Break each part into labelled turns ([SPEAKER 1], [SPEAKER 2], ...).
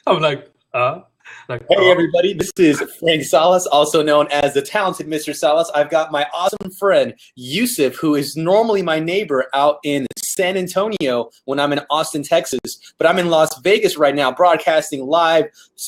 [SPEAKER 1] I'm like,
[SPEAKER 2] Hey everybody, this is Frank Salas, also known as the talented Mr. Salas. I've got my awesome friend Yusuf, who is normally my neighbor out in San Antonio when I'm in Austin, Texas, but I'm in Las Vegas right now, broadcasting live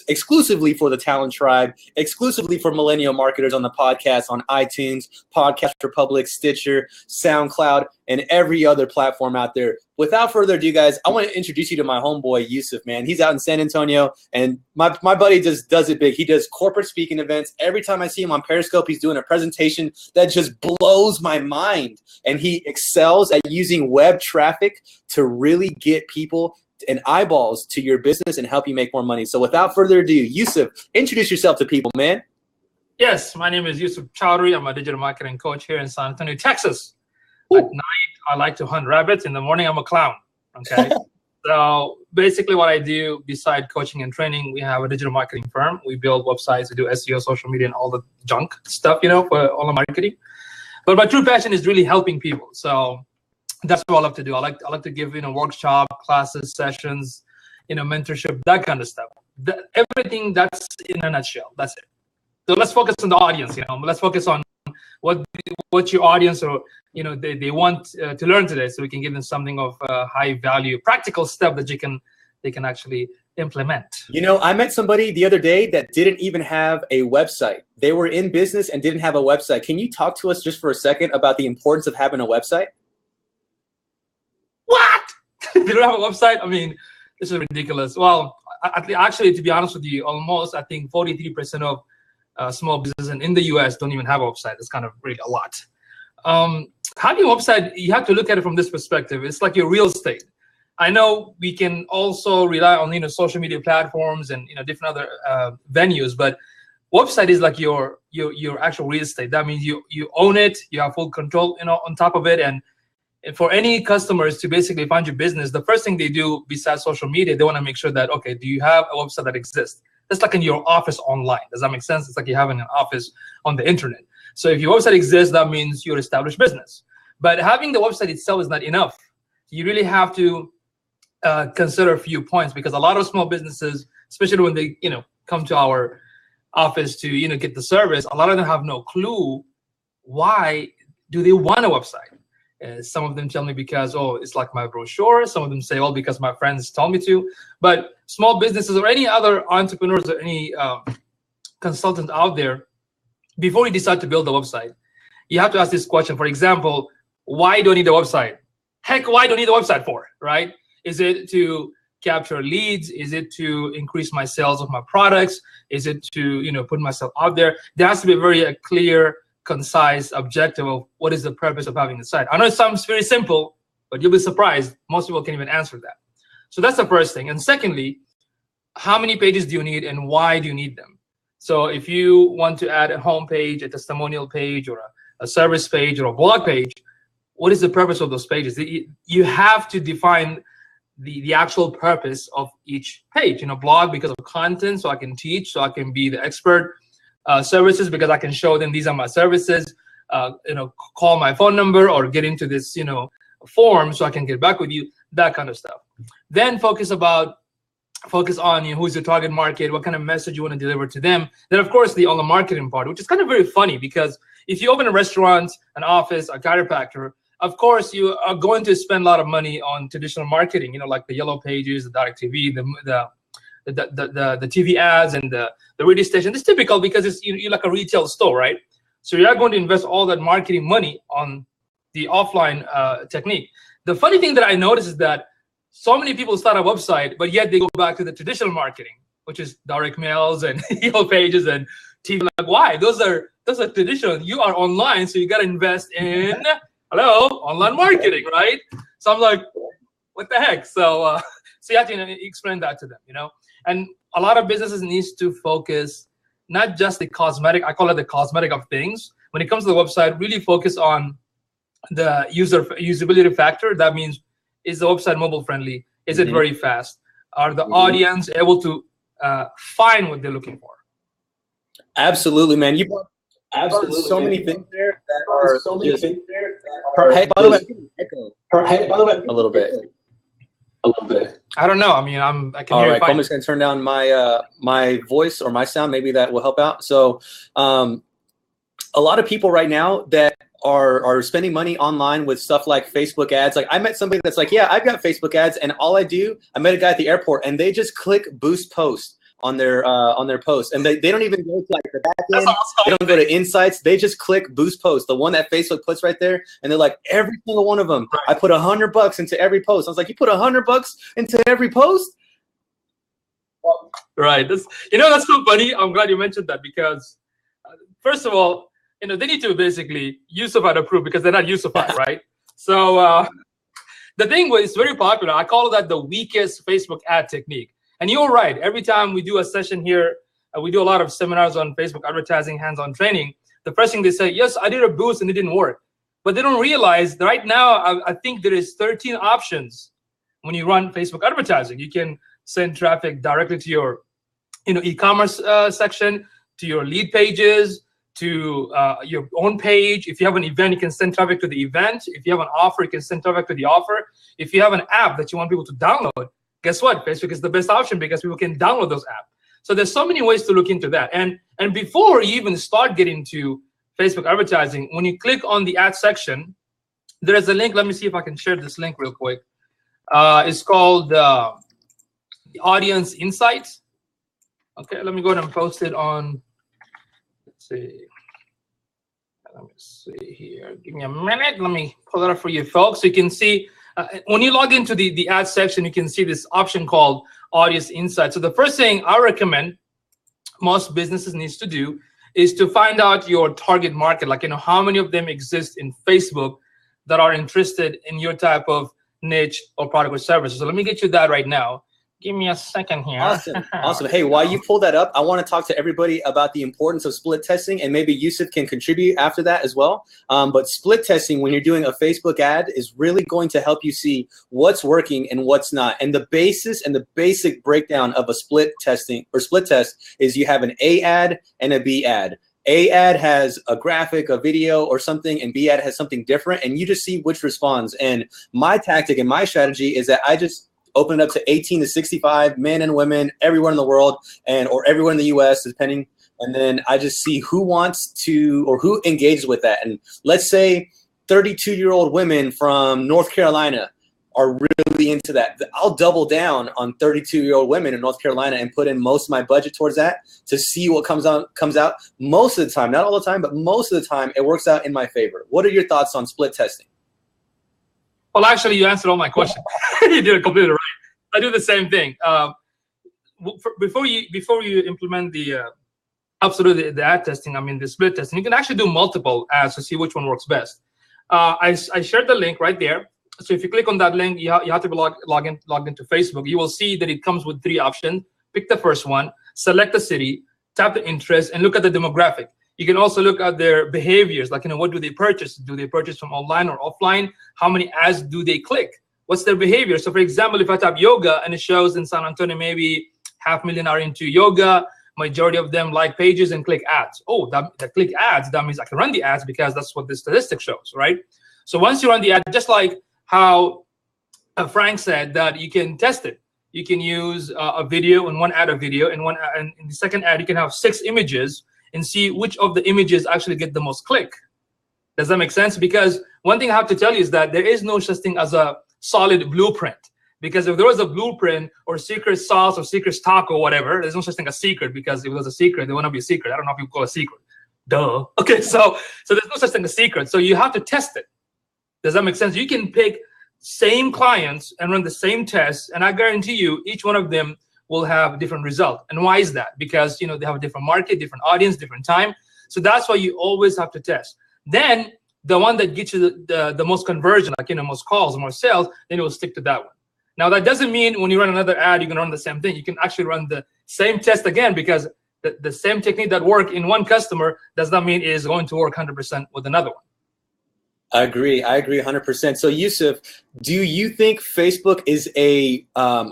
[SPEAKER 2] exclusively for the Talent Tribe, exclusively for millennial marketers on the podcast on iTunes, Podcast Republic, Stitcher, SoundCloud, and every other platform out there. Without further ado, guys, I want to introduce you to my homeboy, Yusuf, man. He's out in San Antonio, and my buddy just does it big. He does corporate speaking events. Every time I see him on Periscope, he's doing a presentation that just blows my mind. And he excels at using web traffic to really get people and eyeballs to your business and help you make more money. So without further ado, Yusuf, introduce yourself to people, man.
[SPEAKER 1] Yes, my name is Yusuf Chowdhury. I'm a digital marketing coach here in San Antonio, Texas. Ooh. At night, I like to hunt rabbits. In the morning, I'm a clown. Okay. So basically what I do beside coaching and training, we have a digital marketing firm. We build websites, we do SEO, social media, and all the junk stuff, for all the marketing. But my true passion is really helping people. So that's what I love to do. I like to give, workshop, classes, sessions, mentorship, that kind of stuff. Everything that's in a nutshell. That's it. So let's focus on the audience, Let's focus on what your audience or they want to learn today, so we can give them something of high value, practical stuff that they can actually implement.
[SPEAKER 2] I met somebody the other day that didn't even have a website. They were in business and didn't have a website. Can you talk to us just for a second about the importance of having a website?
[SPEAKER 1] What? They don't have a website? I mean, this is ridiculous. Well, actually, to be honest with you, almost I think 43% of small businesses in the US don't even have a website. It's kind of really a lot. Having a website, you have to look at it from this perspective. It's like your real estate. I know we can also rely on social media platforms and different other venues, but website is like your actual real estate. That means you own it, you have full control on top of it. And for any customers to basically find your business, the first thing they do besides social media, they want to make sure that, okay, do you have a website that exists? That's like in your office online. Does that make sense? It's like you have an office on the internet. So if your website exists, that means you're an established business. But having the website itself is not enough. You really have to consider a few points, because a lot of small businesses, especially when they come to our office to get the service, a lot of them have no clue why do they want a website. Some of them tell me because, it's like my brochure. Some of them say, because my friends told me to. But small businesses or any other entrepreneurs or any consultant out there, before you decide to build a website, you have to ask this question. For example, why do I need a website? Heck, why do I need a website for, right? Is it to capture leads? Is it to increase my sales of my products? Is it to, put myself out there? There has to be a very clear, concise objective of what is the purpose of having the site. I know it sounds very simple, but you'll be surprised. Most people can't even answer that. So that's the first thing. And secondly, how many pages do you need and why do you need them? So if you want to add a home page, a testimonial page, or a service page, or a blog page, what is the purpose of those pages? You have to define the actual purpose of each page. Blog because of content, so I can teach, so I can be the expert. Services because I can show them these are my services. Call my phone number or get into this form so I can get back with you. That kind of stuff. Then focus on who's your target market, what kind of message you want to deliver to them. Then of course the online marketing part, which is kind of very funny, because if you open a restaurant, an office, a chiropractor, of course you are going to spend a lot of money on traditional marketing. Like the yellow pages, the direct TV, the TV ads, and the radio station. It's typical because it's you're like a retail store, right? So you are going to invest all that marketing money on the offline technique. The funny thing that I noticed is that so many people start a website, but yet they go back to the traditional marketing, which is direct mails and yellow pages and TV. Like, why? Those are traditional. You are online, so you got to invest in online marketing, right? So I'm like, what the heck? So you have to explain that to them, And a lot of businesses needs to focus not just the cosmetic. I call it the cosmetic of things. When it comes to the website, really focus on the usability factor. That means, is the website mobile friendly? Is it very fast? Are the audience able to find what they're looking for?
[SPEAKER 2] Absolutely, man. You brought so many things there that are just. Hey, by the way, a little bit.
[SPEAKER 1] I don't know. I mean, I can
[SPEAKER 2] All
[SPEAKER 1] hear
[SPEAKER 2] right,
[SPEAKER 1] you fine.
[SPEAKER 2] I'm just going to turn down my my voice or my sound. Maybe that will help out. So a lot of people right now that are spending money online with stuff like Facebook ads. Like I met somebody that's like, yeah, I've got Facebook ads, and all I met a guy at the airport, and they just click boost post on their post, and they don't even go to like the back end. They don't go to insights. They just click boost post, the one that Facebook puts right there, and they're like, every single one of them. Right. I put $100 into every post. I was like, you put $100 into every post?
[SPEAKER 1] Right. That's so funny. I'm glad you mentioned that because, first of all, they need to basically Yusuf had approved because they're not Yusufied, right? So the thing was, it's very popular. I call that the weakest Facebook ad technique. And you're right. Every time we do a session here, we do a lot of seminars on Facebook advertising, hands-on training. The first thing they say, yes, I did a boost and it didn't work. But they don't realize that right now, I think there is 13 options when you run Facebook advertising. You can send traffic directly to your e-commerce section, to your lead pages, to your own page. If you have an event, you can send traffic to the event. If you have an offer, you can send traffic to the offer. If you have an app that you want people to download, guess what? Facebook is the best option because people can download those apps. So there's so many ways to look into that. And before you even start getting to Facebook advertising, when you click on the ad section, there is a link. Let me see if I can share this link real quick. It's called the Audience Insights. Okay, let me go ahead and post it on, let's see. Let me see here. Give me a minute. Let me pull it up for you folks. So you can see, when you log into the ad section, you can see this option called Audience Insights. So the first thing I recommend most businesses needs to do is to find out your target market, like, how many of them exist in Facebook that are interested in your type of niche or product or service. So let me get you that right now. Give me a second here.
[SPEAKER 2] Awesome. Hey, while you pull that up, I want to talk to everybody about the importance of split testing, and maybe Yusuf can contribute after that as well. But split testing, when you're doing a Facebook ad, is really going to help you see what's working and what's not. And the basis and the basic breakdown of a split test is you have an A ad and a B ad. A ad has a graphic, a video, or something, and B ad has something different, and you just see which responds. And my tactic and my strategy is that I just open it up to 18 to 65 men and women everywhere in the world, or everywhere in the US, depending. And then I just see who wants to, or who engages with that. And let's say 32-year-old women from North Carolina are really into that. I'll double down on 32-year-old women in North Carolina and put in most of my budget towards that to see what comes out. Most of the time, not all the time, but most of the time, it works out in my favor. What are your thoughts on split testing?
[SPEAKER 1] Well, actually, you answered all my questions. You did it completely right. I do the same thing. Before you implement the ad testing, the split testing, you can actually do multiple ads to see which one works best. I shared the link right there. So if you click on that link, you have to be logged into Facebook. You will see that it comes with 3 options. Pick the first one, select the city, tap the interest, and look at the demographic. You can also look at their behaviors, like, what do they purchase? Do they purchase from online or offline? How many ads do they click? What's their behavior? So for example, if I type yoga and it shows in San Antonio, maybe 500,000 are into yoga, majority of them like pages and click ads. Oh, that click ads, that means I can run the ads because that's what the statistic shows, right? So once you run the ad, just like how Frank said that you can test it. You can use a video and one ad, and in the second ad, you can have 6 images and see which of the images actually get the most click. Does that make sense? Because one thing I have to tell you is that there is no such thing as a solid blueprint. Because if there was a blueprint or secret sauce or secret stock or whatever, there's no such thing as secret, because if it was a secret, they want to be a secret. I don't know if people call it a secret. Duh. Okay, so there's no such thing as secret. So you have to test it. Does that make sense? You can pick same clients and run the same tests, and I guarantee you each one of them will have different result. And why is that? Because they have a different market, different audience, different time. So that's why you always have to test. Then the one that gets you the most conversion, like most calls, more sales, then you will stick to that one. Now that doesn't mean when you run another ad, you can run the same thing. You can actually run the same test again, because the same technique that worked in one customer does not mean it is going to work 100% with another one.
[SPEAKER 2] I agree 100%. So Yusuf, do you think Facebook is a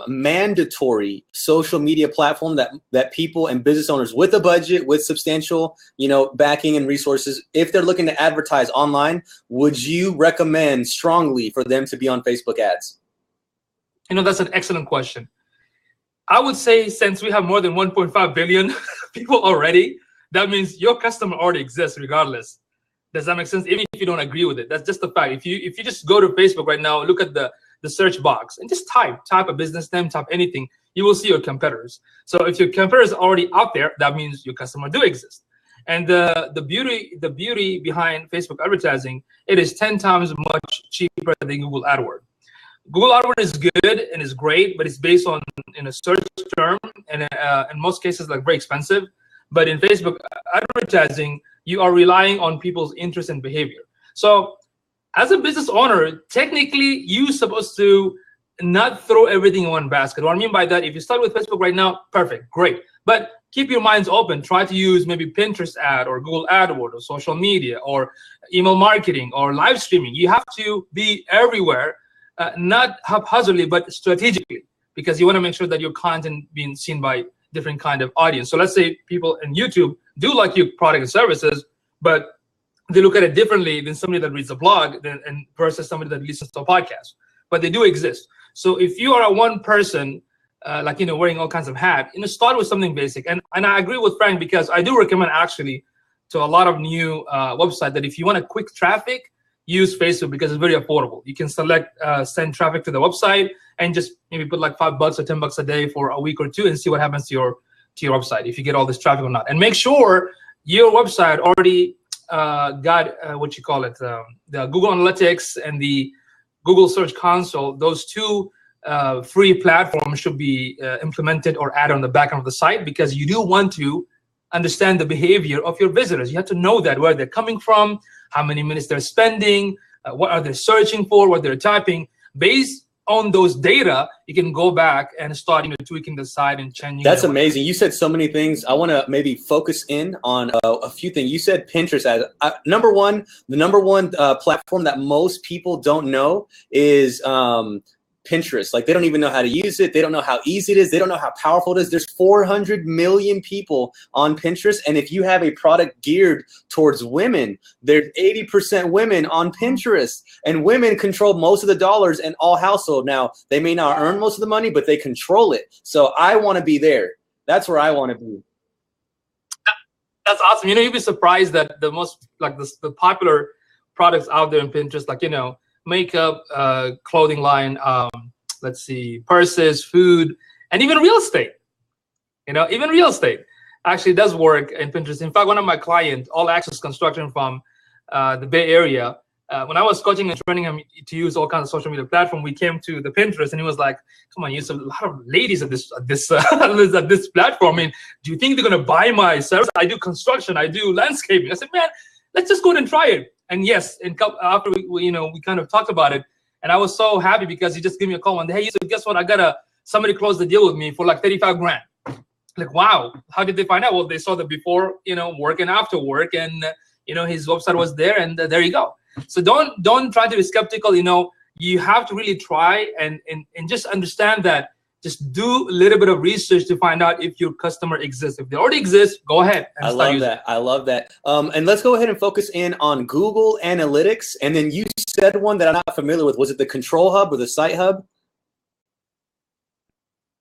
[SPEAKER 2] mandatory social media platform that people and business owners with a budget, with substantial, backing and resources, if they're looking to advertise online, would you recommend strongly for them to be on Facebook ads?
[SPEAKER 1] That's an excellent question. I would say since we have more than 1.5 billion people already, that means your customer already exists regardless. Does that make sense? Even if you don't agree with it, that's just the fact. If you just go to Facebook right now, look at the search box and just type a business name, type anything, you will see your competitors. So if your competitors are already out there, that means your customer do exist. And the beauty behind Facebook advertising, it is 10 times much cheaper than Google AdWords. Google AdWords is good and is great, but it's based on in a search term, and in most cases like very expensive. But in Facebook advertising, you are relying on people's interest and behavior. So as a business owner, technically you're supposed to not throw everything in one basket. What I mean by that, if you start with Facebook right now, perfect, great. But keep your minds open. Try to use maybe Pinterest ad or Google AdWords or social media or email marketing or live streaming. You have to be everywhere, not haphazardly, but strategically, because you want to make sure that your content being seen by different kind of audience. So let's say people in YouTube do like your product and services, but they look at it differently than somebody that reads a blog and versus somebody that listens to a podcast. But they do exist. So if you are a one person, wearing all kinds of hats, start with something basic. And I agree with Frank, because I do recommend actually to a lot of new websites that if you want a quick traffic, use Facebook, because it's very affordable. You can select send traffic to the website and just maybe put like $5 or $10 a day for a week or two and see what happens to your website, if you get all this traffic or not. And make sure your website already got the Google Analytics and the Google Search Console. Those two free platforms should be implemented or added on the back end of the site, because you do want to understand the behavior of your visitors. You have to know that, where they're coming from, how many minutes they're spending, what are they searching for, what they're typing. Based on those data, you can go back and start tweaking the site and changing.
[SPEAKER 2] That's amazing. You said so many things. I want to maybe focus in on a few things. You said Pinterest as the number one platform that most people don't know is Pinterest. Like, they don't even know how to use it. They don't know how easy it is. They don't know how powerful it is. There's 400 million people on Pinterest. And if you have a product geared towards women, there's 80% women on Pinterest. And women control most of the dollars in all household. Now, they may not earn most of the money, but they control it. So I want to be there. That's where I want to be.
[SPEAKER 1] That's awesome. You'd be surprised that the most the popular products out there in Pinterest, makeup, clothing line, let's see, purses, food, and even real estate. Even real estate actually does work in Pinterest. In fact, one of my clients, All Access Construction from the Bay Area, when I was coaching and training him to use all kinds of social media platform, we came to the Pinterest, and he was like, "Come on, you use a lot of ladies at this at this platform. I mean, do you think they're gonna buy my service? I do construction, I do landscaping." I said, "Man, let's just go ahead and try it." And yes, and after we kind of talked about it, and I was so happy because he just gave me a call one day. Hey, so guess what? I got somebody closed the deal with me for like 35 grand. Like, wow, how did they find out? Well, they saw the before, work and after work, and his website was there, and there you go. So don't try to be skeptical. You have to really try and just understand that. Just do a little bit of research to find out if your customer exists. If they already exist, go ahead and start using it.
[SPEAKER 2] I love that. And let's go ahead and focus in on Google Analytics. And then you said one that I'm not familiar with. Was it the Control Hub or the Site Hub?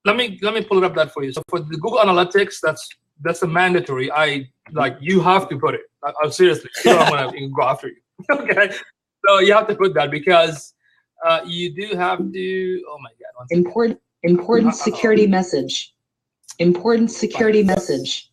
[SPEAKER 1] Let me pull it up that for you. So for the Google Analytics, that's a mandatory. You have to put it. Seriously, I'm gonna go after you. Okay, so you have to put that, because you do have to. Oh my God!
[SPEAKER 3] Important security message. Important security message.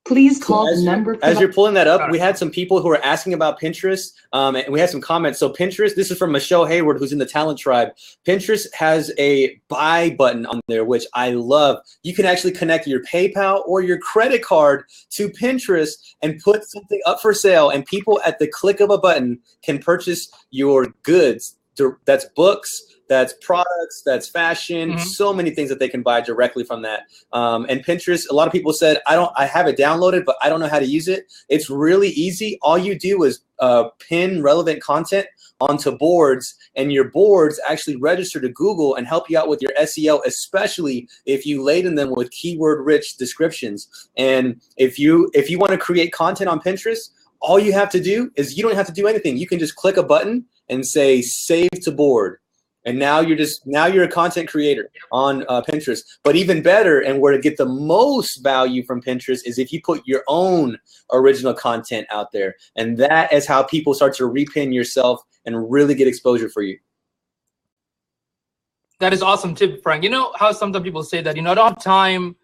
[SPEAKER 3] Please call the number.
[SPEAKER 2] As you're pulling that up, we had some people who are asking about Pinterest, and we had some comments. So Pinterest, this is from Michelle Hayward, who's in the Talent Tribe. Pinterest has a buy button on there, which I love. You can actually connect your PayPal or your credit card to Pinterest and put something up for sale, and people at the click of a button can purchase your goods. That's books, that's products, that's fashion, so many things that they can buy directly from that. And Pinterest, a lot of people said, I have it downloaded, but I don't know how to use it. It's really easy. All you do is pin relevant content onto boards, and your boards actually register to Google and help you out with your SEO, especially if you laden them with keyword-rich descriptions. And if you want to create content on Pinterest, all you have to do is you don't have to do anything. You can just click a button and say save to board. And now you're a content creator on Pinterest. But even better, and where to get the most value from Pinterest is if you put your own original content out there. And that is how people start to repin yourself and really get exposure for you.
[SPEAKER 1] That is awesome tip, Frank. You know how sometimes people say that, I don't have time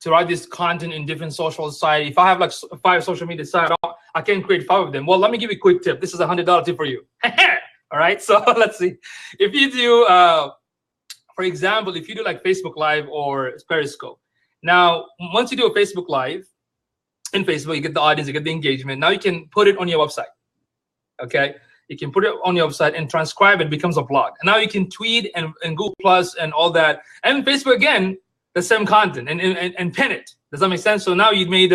[SPEAKER 1] to write this content in different social sites. If I have like 5 social media sites, I can create 5 of them. Well, let me give you a quick tip. This is a $100 tip for you. All right, so let's see. If you do, for example, if you do like Facebook Live or Periscope. Now, once you do a Facebook Live, in Facebook, you get the audience, you get the engagement. Now you can put it on your website, okay? You can put it on your website and transcribe it, becomes a blog. And now you can tweet and Google Plus and all that. And Facebook, again, the same content and pin it. Does that make sense? So now you've made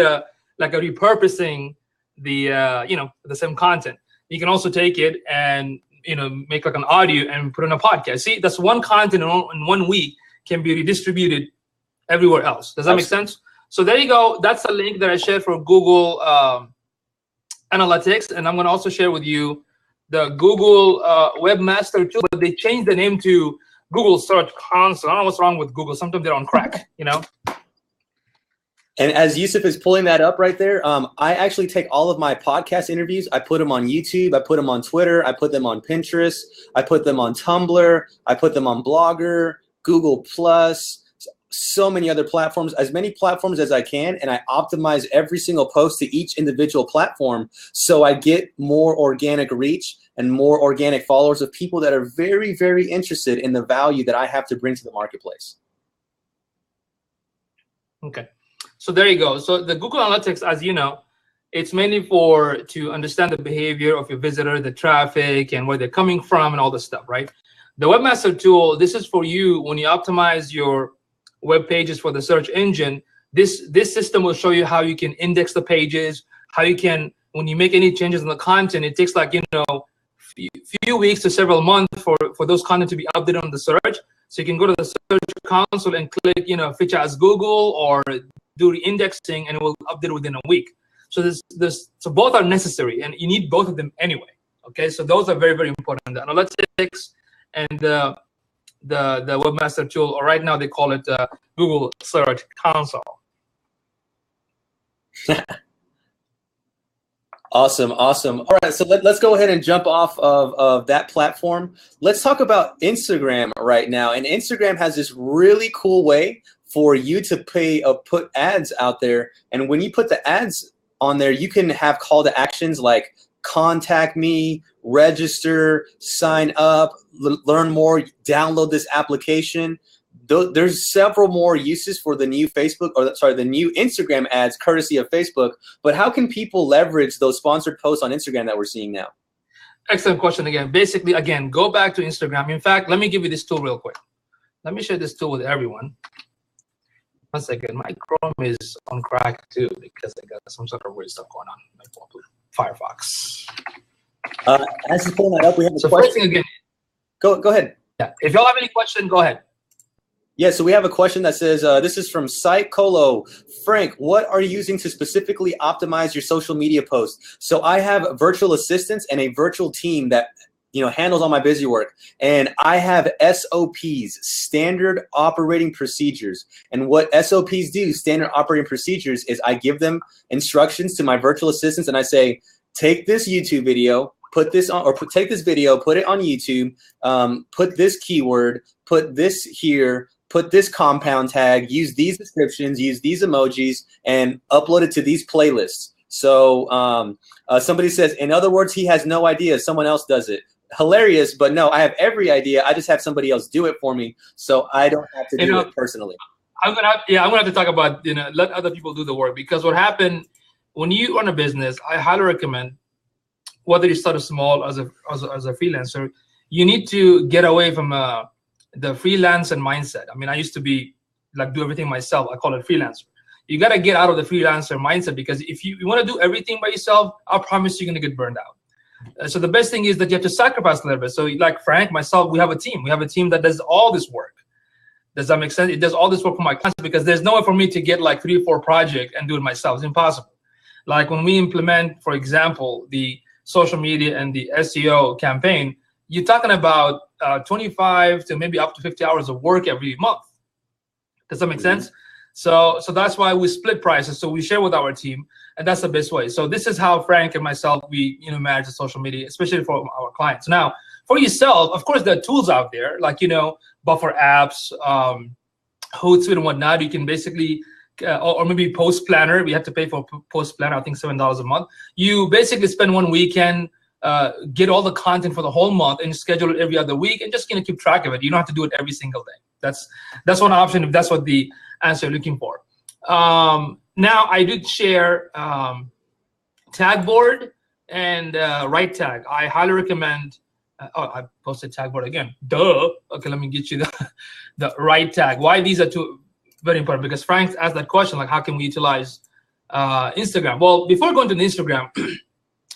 [SPEAKER 1] like a repurposing the the same content. You can also take it and make like an audio and put in a podcast. See, that's one content in 1 week can be redistributed everywhere else. Does that make sense? So there you go. That's a link that I shared for Google Analytics, and I'm going to also share with you the Google Webmaster Tool, but they changed the name to Google Search Console. I don't know what's wrong with Google. Sometimes they're on crack,
[SPEAKER 2] And as Yusuf is pulling that up right there, I actually take all of my podcast interviews. I put them on YouTube. I put them on Twitter. I put them on Pinterest. I put them on Tumblr. I put them on Blogger, Google Plus, so many other platforms, as many platforms as I can. And I optimize every single post to each individual platform so I get more organic reach and more organic followers of people that are very, very interested in the value that I have to bring to the marketplace.
[SPEAKER 1] Okay. So there you go. So the Google Analytics, as you know, it's mainly to understand the behavior of your visitor, the traffic, and where they're coming from, and all this stuff, right? The Webmaster Tool, this is for you when you optimize your web pages for the search engine. This system will show you how you can index the pages, how you can, when you make any changes in the content, it takes like few weeks to several months for those content to be updated on the search. So you can go to the Search Console and click, feature as Google or do the indexing, and it will update within a week. So so both are necessary, and you need both of them anyway. Okay, so those are very, very important. The analytics and the Webmaster Tool, or right now they call it Google Search Console.
[SPEAKER 2] Awesome. All right, so let's go ahead and jump off of that platform. Let's talk about Instagram right now. And Instagram has this really cool way for you to put ads out there. And when you put the ads on there, you can have call to actions like contact me, register, sign up, learn more, download this application. There's several more uses for the new the new Instagram ads courtesy of Facebook. But how can people leverage those sponsored posts on Instagram that we're seeing now?
[SPEAKER 1] Excellent question again. Basically, again, go back to Instagram. In fact, let me give you this tool real quick. Let me share this tool with everyone. 1 second. My Chrome is on crack too because I got some sort of weird stuff going on. My Firefox.
[SPEAKER 2] As you're pulling that up, we have a question.
[SPEAKER 1] First thing again.
[SPEAKER 2] Go ahead.
[SPEAKER 1] Yeah. If y'all have any question, go ahead.
[SPEAKER 2] Yeah, so we have a question that says, this is from Site Colo. Frank, what are you using to specifically optimize your social media posts? So I have virtual assistants and a virtual team that handles all my busy work. And I have SOPs, standard operating procedures. And what SOPs do, standard operating procedures, is I give them instructions to my virtual assistants and I say, take this YouTube video, put this on, or take this video, put it on YouTube, put this keyword, put this here, put this compound tag, use these descriptions, use these emojis, and upload it to these playlists. So somebody says, in other words, he has no idea, someone else does it. Hilarious, but no, I have every idea. I just have somebody else do it for me, so I don't have to do it personally.
[SPEAKER 1] I'm gonna have to talk about let other people do the work, because what happened when you run a business, I highly recommend, whether you start small as a freelancer, you need to get away from the freelancer mindset. I mean, I used to be like do everything myself. I call it freelancer. You got to get out of the freelancer mindset, because if you want to do everything by yourself, I promise you're going to get burned out. So the best thing is that you have to sacrifice a little bit. So like Frank, myself, we have a team. We have a team that does all this work. Does that make sense? It does all this work for my clients, because there's no way for me to get like 3 or 4 projects and do it myself. It's impossible. Like when we implement, for example, the social media and the SEO campaign, you're talking about 25 to maybe up to 50 hours of work every month. Does that make sense? So that's why we split prices. So we share with our team, and that's the best way. So this is how Frank and myself, we manage the social media, especially for our clients. Now, for yourself, of course, there are tools out there like buffer apps, Hootsuite and whatnot. You can basically or maybe Post Planner. We have to pay for Post Planner, I think $7 a month. You basically spend one weekend, get all the content for the whole month, and schedule it every other week, and just keep track of it. You don't have to do it every single day. That's one option if that's what the answer you're looking for. Now I did share Tagboard and Right Tag. I highly recommend. I posted Tagboard again. Duh. Okay, let me get you the Right Tag. Why these are two very important? Because Frank asked that question, like how can we utilize Instagram? Well, before going to the Instagram,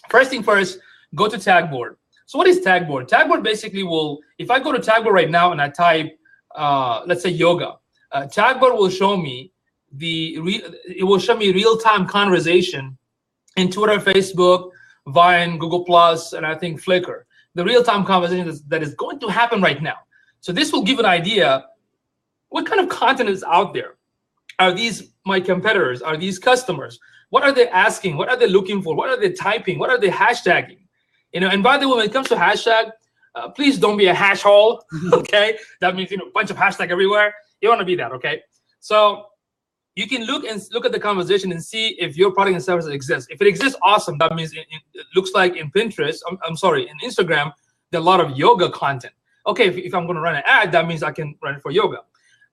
[SPEAKER 1] first thing first, go to Tagboard. So what is Tagboard? Tagboard basically will, if I go to Tagboard right now and I type, let's say yoga, Tagboard will show me real-time conversation in Twitter, Facebook, Vine, Google Plus, and I think Flickr. The real-time conversation that is going to happen right now. So this will give an idea what kind of content is out there. Are these my competitors? Are these customers? What are they asking? What are they looking for? What are they typing? What are they hashtagging? And by the way, when it comes to hashtag, please don't be a hash hole, okay? That means a bunch of hashtag everywhere. You don't want to be that, okay? So you can look at the conversation and see if your product and service exists. If it exists, awesome. That means it looks like in Pinterest, in Instagram, there are a lot of yoga content. Okay, if I'm going to run an ad, that means I can run it for yoga.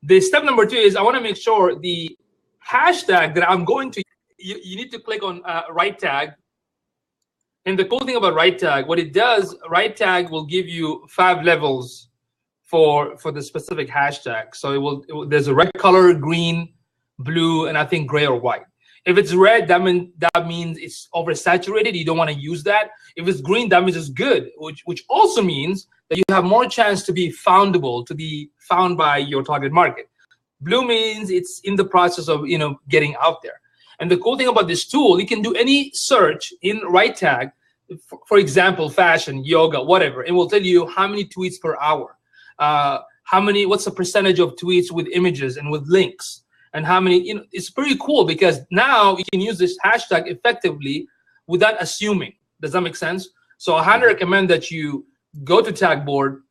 [SPEAKER 1] The step number 2 is I want to make sure the hashtag that I'm going to, you need to click on Right Tag. And the cool thing about Right Tag, what it does, Right Tag will give you 5 levels for the specific hashtag. So there's a red color, green, blue, and I think gray or white. If it's red, that means it's oversaturated. You don't want to use that. If it's green, that means it's good, which also means that you have more chance to be foundable, to be found by your target market. Blue means it's in the process of getting out there. And the cool thing about this tool, you can do any search in Right Tag, for example, fashion, yoga, whatever. It will tell you how many tweets per hour, what's the percentage of tweets with images and with links, and how many. It's pretty cool because now you can use this hashtag effectively without assuming. Does that make sense? So I highly recommend that you go to Tagboard,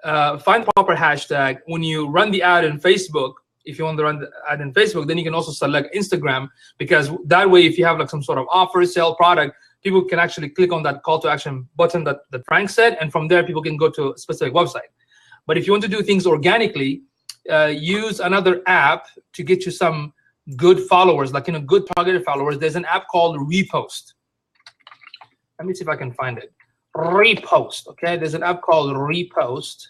[SPEAKER 1] find proper hashtag. When you run the ad in Facebook, if you want to run the ad in Facebook, then you can also select Instagram, because that way, if you have like some sort of offer, sale, product, people can actually click on that call to action button that Frank said, and from there, people can go to a specific website. But if you want to do things organically, use another app to get you some good followers, like good targeted followers. There's an app called Repost. Let me see if I can find it. Repost. Okay, there's an app called Repost.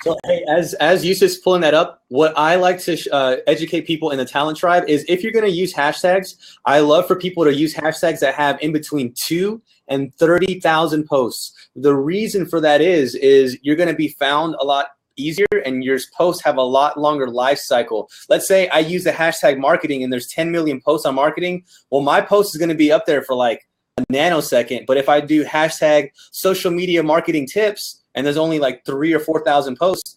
[SPEAKER 2] So hey, as Yusuf's pulling that up, what I like to educate people in the Talent Tribe is if you're going to use hashtags, I love for people to use hashtags that have in between 2 and 30,000 posts. The reason for that is you're going to be found a lot easier, and your posts have a lot longer life cycle. Let's say I use the hashtag marketing and there's 10 million posts on marketing. Well, my post is going to be up there for like a nanosecond. But if I do hashtag social media marketing tips, and there's only like 3,000 or 4,000 posts,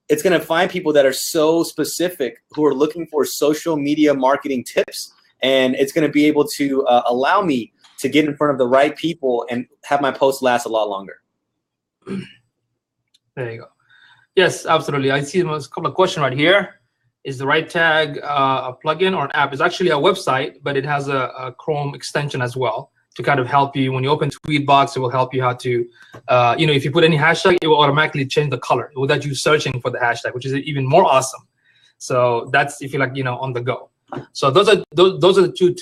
[SPEAKER 2] it's going to find people that are so specific who are looking for social media marketing tips. And it's going to be able to allow me to get in front of the right people and have my posts last a lot longer.
[SPEAKER 1] There you go. Yes, absolutely. I see a couple of questions right here. Is the Right Tag a plugin or an app? It's actually a website, but it has a Chrome extension as well to kind of help you. When you open Tweetbox, it will help you how to, if you put any hashtag, it will automatically change the color without you searching for the hashtag, which is even more awesome. So that's if you like, on the go. So those are the two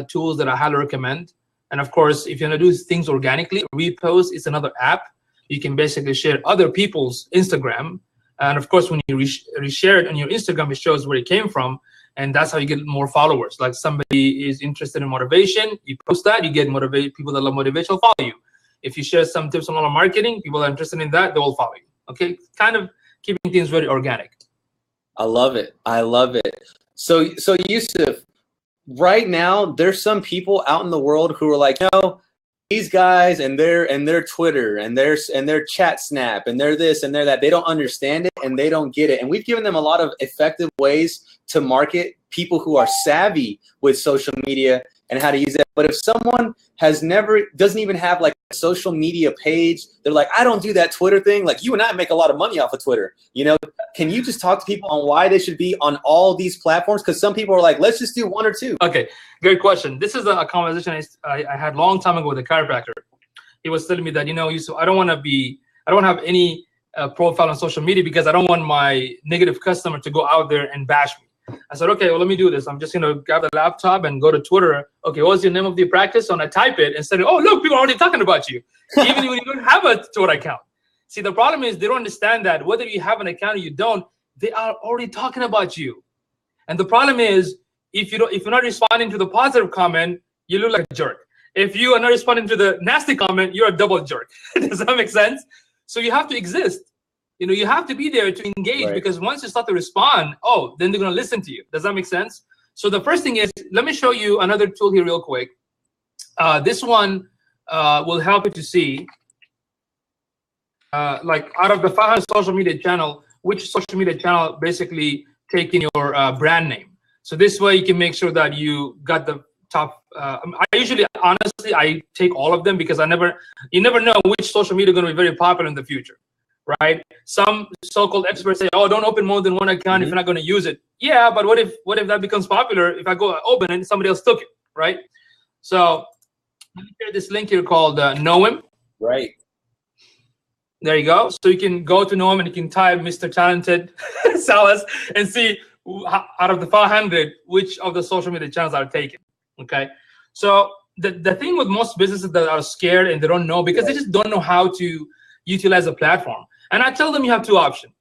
[SPEAKER 1] tools that I highly recommend. And of course, if you're gonna do things organically, Repost is another app. You can basically share other people's Instagram. And of course, when you reshare it on your Instagram, it shows where it came from. And that's how you get more followers. Like somebody is interested in motivation, you post that, you get people that love motivation will follow you. If you share some tips on online marketing, people that are interested in that, they will follow you. Okay, kind of keeping things very organic.
[SPEAKER 2] I love it. I love it. So Yusuf, right now, there's some people out in the world who are like, these guys and their Twitter and their chat snap and their this and their that, they don't understand it and they don't get it. And we've given them a lot of effective ways to market people who are savvy with social media and how to use it. But if someone doesn't even have like a social media page, they're like, I don't do that Twitter thing. Like, you and I make a lot of money off of Twitter. You know, can you just talk to people on why they should be on all these platforms? Because some people are like, let's just do one or two.
[SPEAKER 1] Okay, great question. This is a conversation I had a long time ago with a chiropractor. He was telling me that, you know, Yusuf, I don't want to have any profile on social media because I don't want my negative customer to go out there and bash me. I said, okay, well, let me do this. I'm just going to grab the laptop and go to Twitter. Okay, what's your name of the practice? And I type it and say, oh, look, people are already talking about you, even when you don't have a Twitter account. See, the problem is they don't understand that whether you have an account or you don't, they are already talking about you. And the problem is, if you're not responding to the positive comment, you look like a jerk. If you are not responding to the nasty comment, you're a double jerk. Does that make sense? So you have to exist. You know, you have to be there to engage, because once you start to respond, then they're going to listen to you. Does that make sense? So the first thing is, let me show you another tool here real quick. This one will help you to see, like out of the 500 social media channel, which social media channel basically taking your brand name. So this way you can make sure that you got the top. Honestly, I take all of them because you never know which social media is going to be very popular in the future. Right? Some so-called experts say, oh, don't open more than one account if you're not going to use it. Yeah, but what if that becomes popular if I go open and somebody else took it, right? So let me share this link here called Know Him.
[SPEAKER 2] Right.
[SPEAKER 1] There you go. So you can go to Know Him and you can type Mr. Talented Salas and see out of the 500 which of the social media channels are taken. Okay. So the thing with most businesses that are scared and they don't know because they just don't know how to utilize a platform. And I tell them you have two options.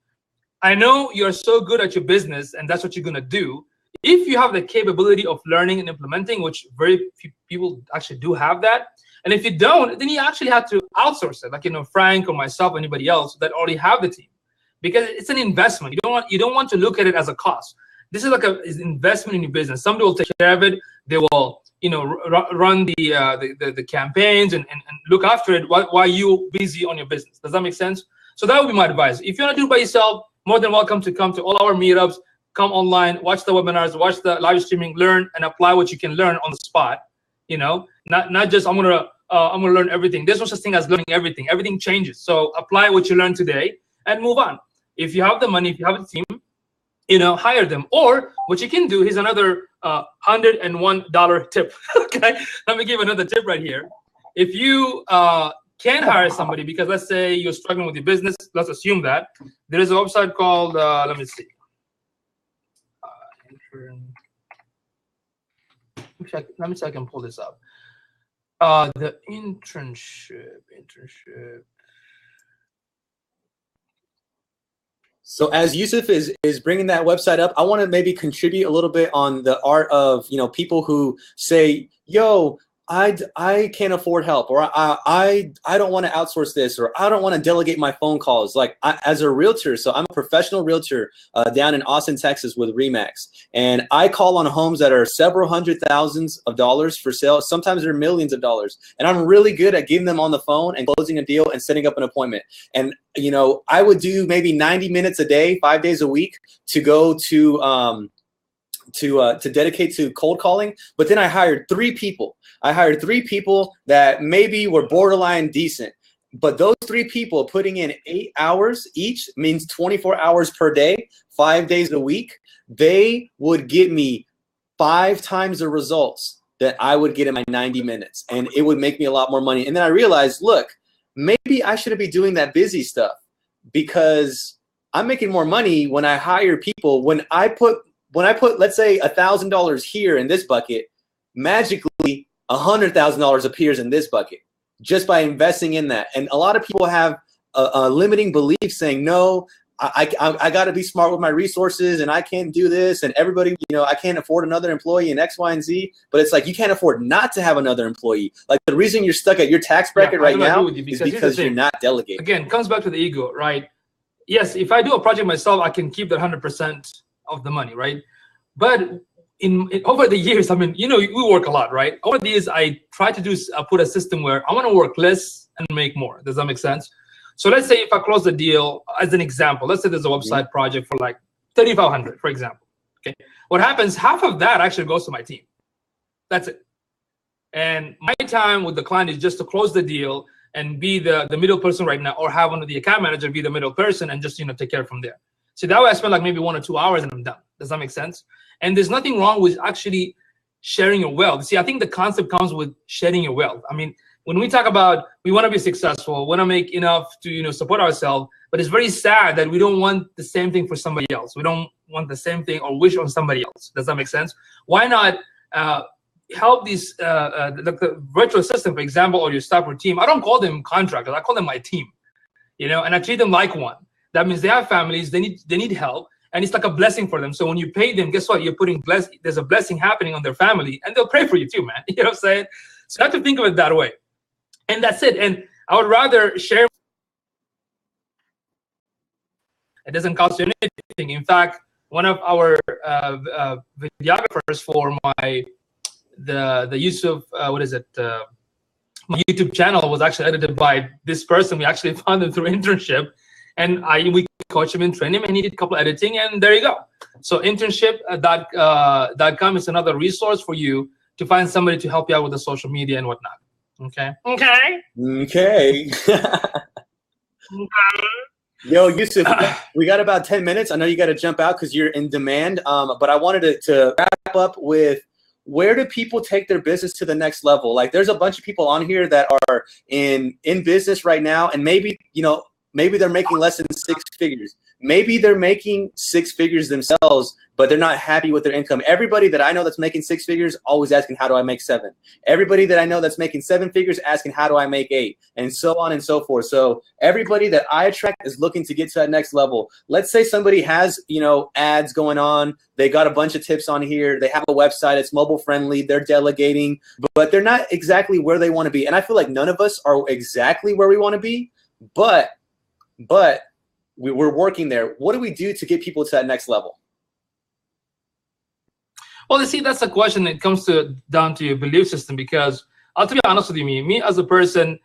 [SPEAKER 1] I know you're so good at your business and that's what you're going to do. If you have the capability of learning and implementing, which very few people actually do have that. And if you don't, then you actually have to outsource it. Like, you know, Frank or myself or anybody else that already have the team, because it's an investment. You don't want to look at it as a cost. This is like an investment in your business. Somebody will take care of it. They will, you know, run the campaigns and look after it while you're busy on your business. Does that make sense? So that would be my advice. If you want to do it by yourself, more than welcome to come to all our meetups, come online, watch the webinars, watch the live streaming, learn and apply what you can learn on the spot. You know, not just I'm gonna learn everything. There's no such thing as learning everything. Everything changes. So apply what you learned today and move on. If you have the money, if you have the team, you know, hire them. Or what you can do, here's another $101 tip. Okay, let me give another tip right here. If you can hire somebody, because let's say you're struggling with your business, let's assume that there is a website called let me see. Let me see if I can pull this up. The internship.
[SPEAKER 2] So as Yusuf is bringing that website up, I want to maybe contribute a little bit on the art of, you know, people who say, yo, I can't afford help, or I don't want to outsource this, or I don't want to delegate my phone calls. Like as a realtor, so I'm a professional realtor down in Austin, Texas with Remax, and I call on homes that are several hundred thousands of dollars for sale. Sometimes they're millions of dollars, and I'm really good at getting them on the phone and closing a deal and setting up an appointment. And you know, I would do maybe 90 minutes a day, 5 days a week to go to dedicate to cold calling. But then I hired 3 people. I hired 3 people that maybe were borderline decent. But those 3 people putting in 8 hours each means 24 hours per day, 5 days a week. They would get me 5 times the results that I would get in my 90 minutes. And it would make me a lot more money. And then I realized, look, maybe I shouldn't be doing that busy stuff, because I'm making more money when I hire people. When I put, let's say, $1,000 here in this bucket, magically $100,000 appears in this bucket just by investing in that. And a lot of people have a limiting belief saying, no, I got to be smart with my resources and I can't do this. And everybody, you know, I can't afford another employee in X, Y, and Z. But it's like, you can't afford not to have another employee. Like the reason you're stuck at your tax bracket right now is because you're not delegating.
[SPEAKER 1] Again, it comes back to the ego, right? Yes, if I do a project myself, I can keep that 100% of the money, right? But over the years, I mean, we work a lot, right? Over the years, I try to do put a system where I want to work less and make more. Does that make sense? So let's say if I close the deal, as an example, let's say there's a website project for like $3,500, for example. Okay, what happens? Half of that actually goes to my team. That's it. And my time with the client is just to close the deal and be the middle person right now, or have one of the account manager be the middle person and just take care from there. So that way I spend like maybe 1 or 2 hours and I'm done. Does that make sense? And there's nothing wrong with actually sharing your wealth. See, I think the concept comes with sharing your wealth. I mean, when we talk about we want to be successful, want to make enough to support ourselves, but it's very sad that we don't want the same thing for somebody else. We don't want the same thing or wish on somebody else. Does that make sense? Why not help these the virtual assistant, for example, or your staff or team? I don't call them contractors. I call them my team. And I treat them like one. That means they have families. They need help. And it's like a blessing for them. So when you pay them, guess what? You're putting there's a blessing happening on their family, and they'll pray for you too, man. You know what I'm saying? So you have to think of it that way. And that's it. And I would rather share. It doesn't cost you anything. In fact, one of our videographers for the use of my YouTube channel was actually edited by this person. We actually found him through internship, and we coach him and train him, and he did a couple of editing, and there you go. So internship.com is another resource for you to find somebody to help you out with the social media and whatnot. Okay.
[SPEAKER 2] Yo, Yusuf, we got about 10 minutes. I know you got to jump out because you're in demand, but I wanted to wrap up with, where do people take their business to the next level? Like, there's a bunch of people on here that are in business right now, and maybe they're making less than 6 figures. Maybe they're making 6 figures themselves, but they're not happy with their income. Everybody that I know that's making 6 figures always asking, how do I make 7? Everybody that I know that's making 7 figures asking, how do I make 8? And so on and so forth. So everybody that I attract is looking to get to that next level. Let's say somebody has, ads going on. They got a bunch of tips on here. They have a website. It's mobile friendly. They're delegating, but they're not exactly where they want to be. And I feel like none of us are exactly where we want to be, but we're working there. What do we do to get people to that next level?
[SPEAKER 1] Well, you see, that's a question that comes down to your belief system, because I'll to be honest with you, me as a person,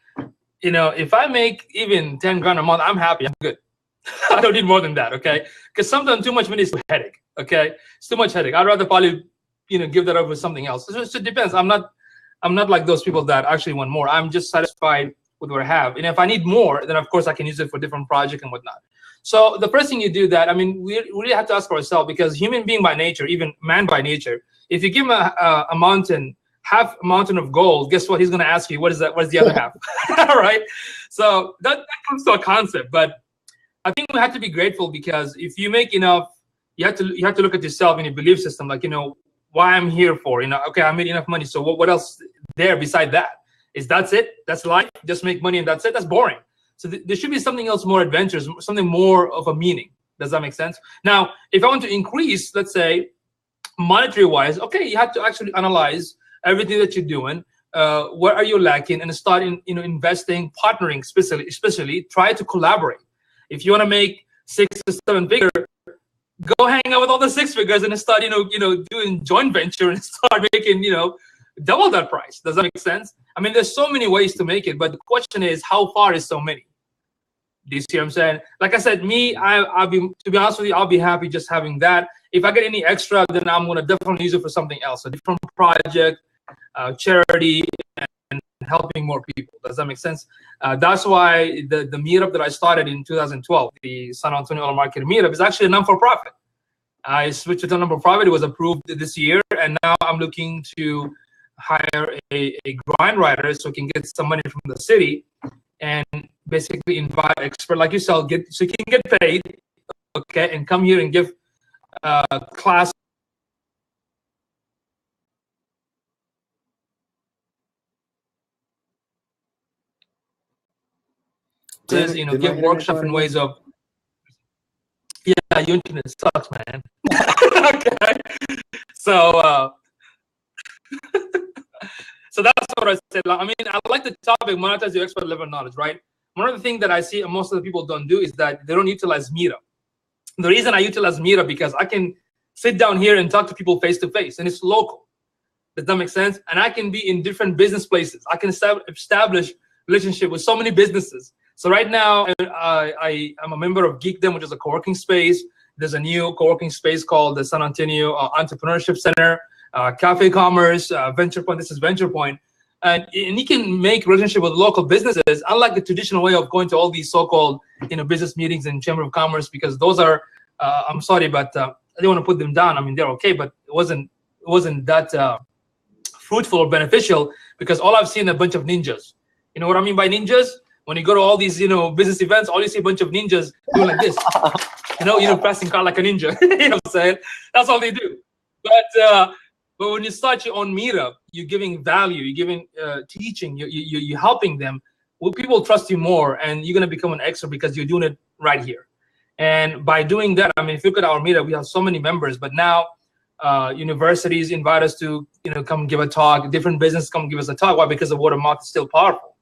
[SPEAKER 1] if I make even 10 grand a month, I'm happy, I'm good. I don't need more than that, okay? Because sometimes too much money is a headache, okay? It's too much headache. I'd rather probably, give that up with something else. It depends. I'm not like those people that actually want more. I'm just satisfied with what I have. And if I need more, then of course I can use it for different projects and whatnot. So the first thing you do that, we really have to ask ourselves, because human being by nature, even man by nature, if you give him a mountain, half a mountain of gold, guess what? He's going to ask you, what is that? What's the other half? All right. So that comes to a concept, but I think we have to be grateful, because if you make enough, you have to look at yourself and your belief system, like, why I'm here for, okay, I made enough money. So what else there beside that? That's it? That's life? Just make money and that's it? That's boring. So there should be something else more adventurous, something more of a meaning. Does that make sense? Now, if I want to increase, let's say, monetary-wise, okay, you have to actually analyze everything that you're doing. Where are you lacking? And start investing, partnering, especially try to collaborate. If you want to make 6 to 7 figures, go hang out with all the 6 figures and start, doing joint venture and start making, double that price. Does that make sense? There's so many ways to make it, but the question is, how far is so many? Do you see what I'm saying? Like I said, to be honest with you, I'll be happy just having that. If I get any extra, then I'm going to definitely use it for something else, a different project, charity, and helping more people. Does that make sense? That's why the meetup that I started in 2012, the San Antonio Oil Market meetup, is actually a non-for-profit. I switched it to non-for-profit. It was approved this year, and now I'm looking to hire a grind writer so we can get some money from the city and basically invite expert like yourself, so you can get paid, okay, and come here and give class. Give workshop in ways of, yeah, your internet sucks, man. Okay, so so that's what I said. I like the topic, monetize your expert level knowledge, right? One of the things that I see most of the people don't do is that they don't utilize Meetup. The reason I utilize Meetup because I can sit down here and talk to people face to face, and it's local. Does that make sense? And I can be in different business places. I can establish relationship with so many businesses. So right now, I'm a member of Geekdom, which is a co-working space. There's a new co-working space called the San Antonio Entrepreneurship Center, Cafe Commerce, Venture Point. This is Venture Point. And you can make relationship with local businesses, unlike the traditional way of going to all these so-called business meetings and Chamber of Commerce, because those are, I'm sorry, but I didn't want to put them down. I mean, they're okay, but it wasn't that fruitful or beneficial, because all I've seen a bunch of ninjas. You know what I mean by ninjas? When you go to all these, business events, all you see a bunch of ninjas doing like this. Passing car like a ninja. You know what I'm saying? That's all they do. But when you start your own meetup, you're giving value, you're giving teaching, you're helping them. Well, people trust you more, and you're gonna become an expert because you're doing it right here. And by doing that, I mean, if you look at our meetup, we have so many members, but now universities invite us to come give a talk. Different businesses come give us a talk. Why? Because the word of mouth is still powerful,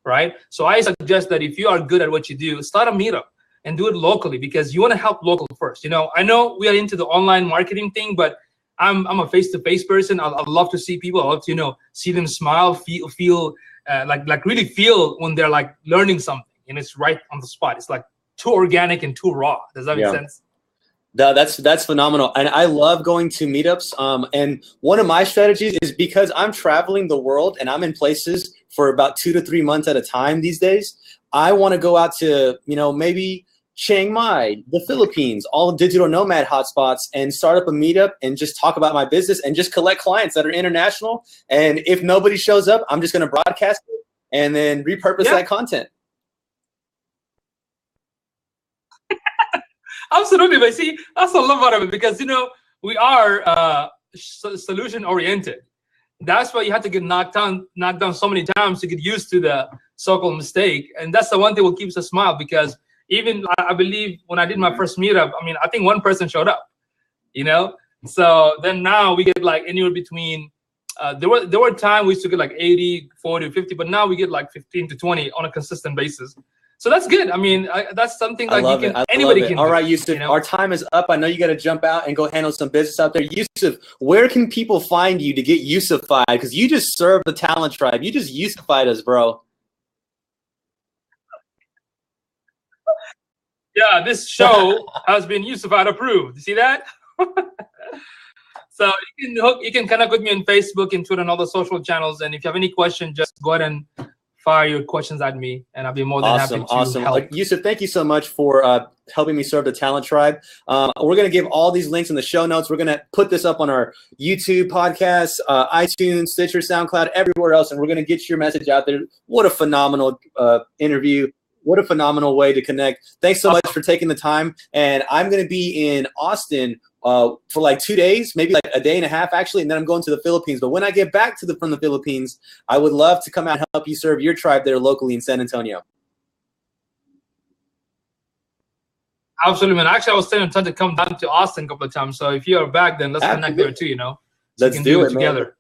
[SPEAKER 1] right? So I suggest that if you are good at what you do, start a meetup and do it locally, because you want to help local first. I know we are into the online marketing thing, but I'm a face-to-face person. I love to see people. I love to see them smile, feel like really feel when they're like learning something, and it's right on the spot. It's like too organic and too raw. Does that make sense?
[SPEAKER 2] That's phenomenal. And I love going to meetups. And one of my strategies is, because I'm traveling the world and I'm in places for about 2 to 3 months at a time these days, I want to go out to, maybe Chiang Mai, the Philippines, all digital nomad hotspots, and start up a meetup and just talk about my business and just collect clients that are international. And if nobody shows up, I'm just going to broadcast it and then repurpose that content.
[SPEAKER 1] Absolutely, but see, that's what I love about it, because we are solution oriented. That's why you have to get knocked down so many times to get used to the so-called mistake, and that's the one thing that keeps us smile. Because even I believe when I did my first meetup, I mean, I think one person showed up, So then now we get like anywhere between. There were times we used to get like 80, 40, 50, but now we get like 15 to 20 on a consistent basis. So that's good. I mean, that's something like anybody can.
[SPEAKER 2] All right, Yusuf, our time is up. I know you got to jump out and go handle some business out there. Yusuf, where can people find you to get Yusufied? Because you just served the talent tribe. You just Yusufied us, bro.
[SPEAKER 1] Yeah, this show has been Yusufied approved. You see that? So you can connect with me on Facebook and Twitter and all the social channels. And if you have any questions, just go ahead and fire your questions at me, and I'll be more than happy to help.
[SPEAKER 2] Yusuf, thank you so much for helping me serve the talent tribe. We're going to give all these links in the show notes. We're going to put this up on our YouTube podcast, iTunes, Stitcher, SoundCloud, everywhere else, and we're going to get your message out there. What a phenomenal interview. What a phenomenal way to connect. Thanks so much for taking the time. And I'm going to be in Austin for like 2 days, maybe like a day and a half, actually, and then I'm going to the Philippines. But when I get back from the Philippines, I would love to come out and help you serve your tribe there locally in San Antonio.
[SPEAKER 1] Absolutely, man. Actually, I was trying to come down to Austin a couple of times. So if you are back, then let's connect there too, So
[SPEAKER 2] let's do it
[SPEAKER 1] together.
[SPEAKER 2] Man.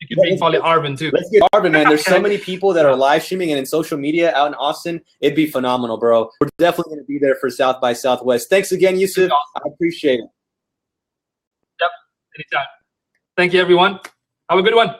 [SPEAKER 1] You can probably Arvin too.
[SPEAKER 2] Let's get Arvin, man. There's so many people that are live streaming and in social media out in Austin. It'd be phenomenal, bro. We're definitely going to be there for South by Southwest. Thanks again, Yusuf. I appreciate it.
[SPEAKER 1] Yep, anytime. Thank you, everyone. Have a good one.